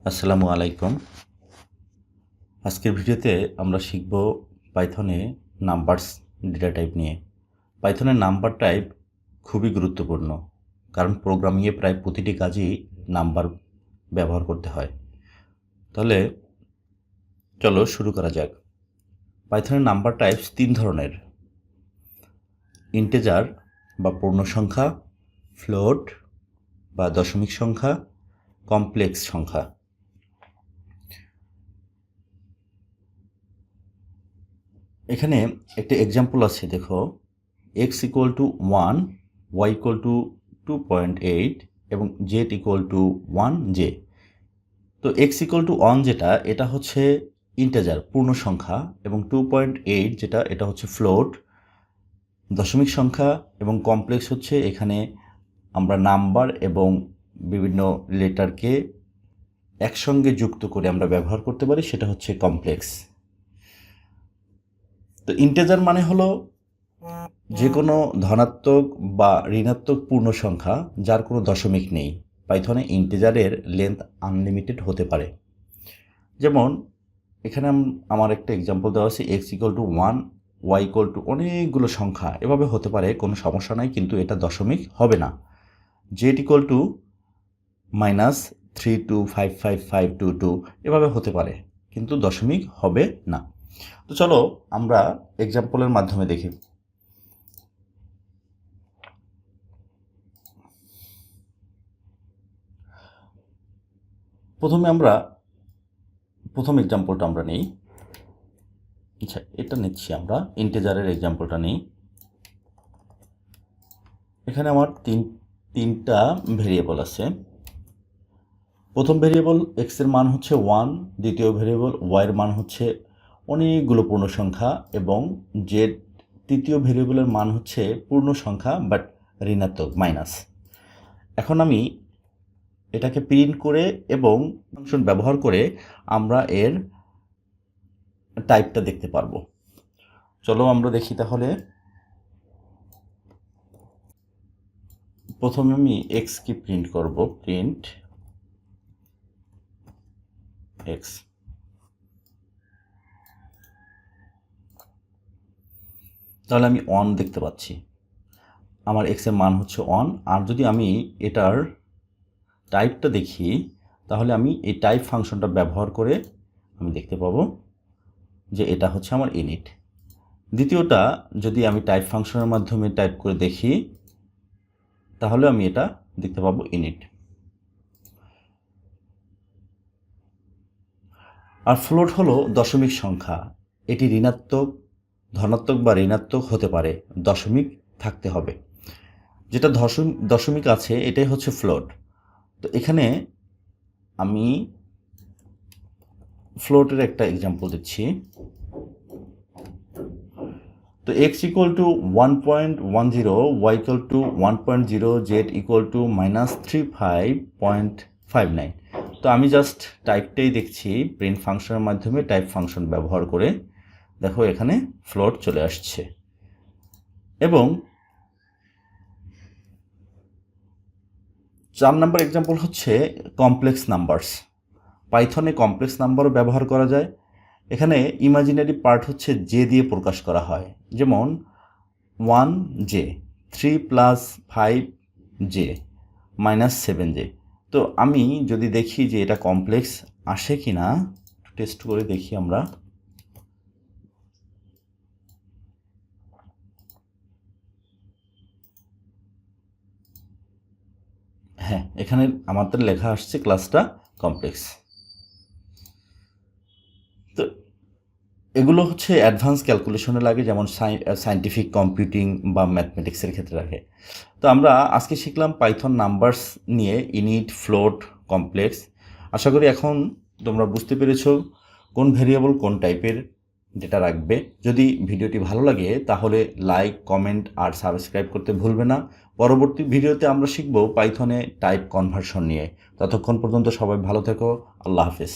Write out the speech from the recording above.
আসসালামু আলাইকুম। আজকের ভিডিওতে আমরা শিখব পাইথনে নাম্বারস ডেটা টাইপ নিয়ে। পাইথনের নাম্বার টাইপ খুবই গুরুত্বপূর্ণ, কারণ প্রোগ্রামিংয়ে প্রায় প্রতিটি কাজেই নাম্বার ব্যবহার করতে হয়। তাহলে চলো শুরু করা যাক। পাইথনের নাম্বার টাইপস 3 ধরনের: ইন্টিজার বা পূর্ণ সংখ্যা, ফ্লোট বা দশমিক সংখ্যা, কমপ্লেক্স সংখ্যা। এখানে একটা এক্সাম্পল আছে, দেখো। x equal to 1, y equal to 2.8 এবং z ইকুয়াল টু 1 j। তো x ইকুয়াল টু 1 যেটা, এটা হচ্ছে ইন্টিজার পূর্ণ সংখ্যা, এবং 2.8 যেটা, এটা হচ্ছে ফ্লোট দশমিক সংখ্যা, এবং কমপ্লেক্স হচ্ছে এখানে আমরা নাম্বার এবং বিভিন্ন লেটারকে একসঙ্গে যুক্ত করে আমরা ব্যবহার করতে পারি, সেটা হচ্ছে কমপ্লেক্স। তো ইন্টিজার মানে হলো যে কোনো ধনাত্মক বা ঋণাত্মক পূর্ণ সংখ্যা যার কোনো দশমিক নেই। পাইথনে ইন্টিজারের লেন্থ আনলিমিটেড হতে পারে। যেমন এখানে আমার একটা এক্সাম্পল দেওয়া আছে, x equal to 1, y equal to অনেকগুলো সংখ্যা, এভাবে হতে পারে, কোনো সমস্যা নাই, কিন্তু এটা দশমিক হবে না। z ইকুয়াল টু -325552 এভাবে হতে পারে, কিন্তু দশমিক হবে না। তো চলো আমরা এক্সাম্পলের মাধ্যমে দেখি। প্রথম এক্সাম্পলটা আমরা নিই। আচ্ছা, এটা নিচ্ছি আমরা, ইন্টিজারের এক্সাম্পলটা নিই। এখানে আমার তিনটা ভেরিয়েবল আছে। প্রথম ভেরিয়েবল x এর মান হচ্ছে 1, দ্বিতীয় ভেরিয়েবল y এর মান হচ্ছে অনেকগুলো পূর্ণ সংখ্যা, এবং z তৃতীয় ভেরিয়েবলের মান হচ্ছে পূর্ণ সংখ্যা বাট ঋণাত্মক মাইনাস। এখন আমি এটাকে প্রিন্ট করে এবং ফাংশন ব্যবহার করে আমরা এর টাইপটা দেখতে পারবো। চলো আমরা দেখি তাহলে। প্রথমে আমি x কি প্রিন্ট করব, প্রিন্ট x। তাহলে আমি 1 দেখতে পাচ্ছি, আমার x এর মান হচ্ছে 1। আর যদি আমি এটার টাইপটা দেখি, তাহলে আমি এই টাইপ ফাংশনটা ব্যবহার করে আমি দেখতে পাবো যে এটা হচ্ছে আমার ইনিট। দ্বিতীয়টা যদি আমি টাইপ ফাংশনের মাধ্যমে টাইপ করে দেখি, তাহলে আমি এটা দেখতে পাবো ইনিট। আর ফ্লোট হলো দশমিক সংখ্যা, এটি ঋণাত্মক, ধনাত্মক বা ঋণাত্মক হতে পারে, দশমিক থাকতে হবে। যেটা দশমিক আছে এটাই হচ্ছে ফ্লোট। তো এখানে আমি ফ্লোটের একটা এক্সাম্পল দিচ্ছি। তো x equal to 1.10, y equal to 1.0, z equal to -35.59। তো আমি জাস্ট টাইপটাই দেখছি, প্রিন্ট ফাংশনের মাধ্যমে টাইপ ফাংশন ব্যবহার করে। দেখো এখানে ফ্লোট চলে আসছে। এবং 4 নম্বর এক্সাম্পল হচ্ছে কমপ্লেক্স নাম্বারস। পাইথনে কমপ্লেক্স নাম্বারও ব্যবহার করা যায়। এখানে ইমাজিনারি পার্ট হচ্ছে জে দিয়ে প্রকাশ করা হয়, যেমন 1j, 3 + 5j -7j। তো আমি যদি দেখি যে এটা কমপ্লেক্স আসে কি না, টেস্ট করে দেখি আমরা। হ্যাঁ, এখানে আমাদের লেখা আসছে ক্লাসটা কমপ্লেক্স। তো এগুলো হচ্ছে অ্যাডভান্স ক্যালকুলেশনে লাগে, যেমন সায়েন্টিফিক কম্পিউটিং বা ম্যাথমেটিক্সের ক্ষেত্রে রাখে। তো আমরা আজকে শিখলাম পাইথন নাম্বারস নিয়ে, ইনিট, ফ্লোট, কমপ্লেক্স। আশা করি এখন তোমরা বুঝতে পেরেছো কোন ভেরিয়েবল কোন টাইপের ডেটা রাখবে। যদি ভিডিওটি ভালো লাগে তাহলে লাইক, কমেন্ট আর সাবস্ক্রাইব করতে ভুলবে না। পরবর্তী ভিডিওতে আমরা শিখব পাইথনে টাইপ কনভার্সন নিয়ে। ততক্ষণ পর্যন্ত সবাই ভালো থেকো। আল্লাহ হাফেজ।